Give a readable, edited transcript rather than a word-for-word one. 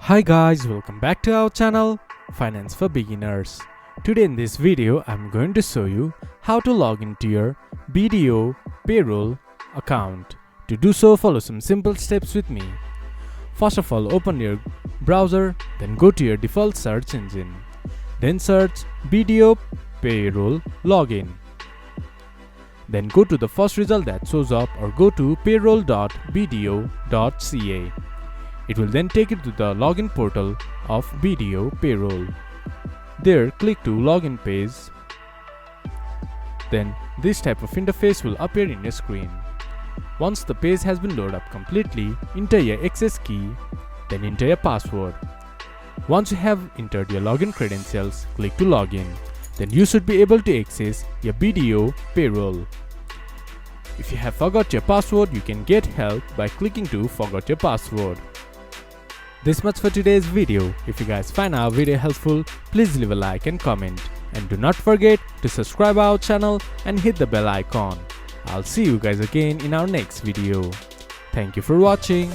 Hi guys, welcome back to our channel Finance for Beginners. Today in this video I'm going to show you how to log into your BDO Payroll account. To do so, follow some simple steps with me. First of all, open your browser, then go to your default search engine. Then search BDO Payroll Login. Then go to the first result that shows up or go to payroll.bdo.ca. It will then take you to the login portal of BDO Payroll. There, click to login page. Then this type of interface will appear in your screen. Once the page has been loaded up completely, enter your access key, then enter your password. Once you have entered your login credentials, click to login. Then you should be able to access your BDO Payroll. If you have forgot your password, you can get help by clicking to forgot your password. This much for today's video. If you guys find our video helpful, please leave a like and comment. And do not forget to subscribe our channel and hit the bell icon. I'll see you guys again in our next video. Thank you for watching.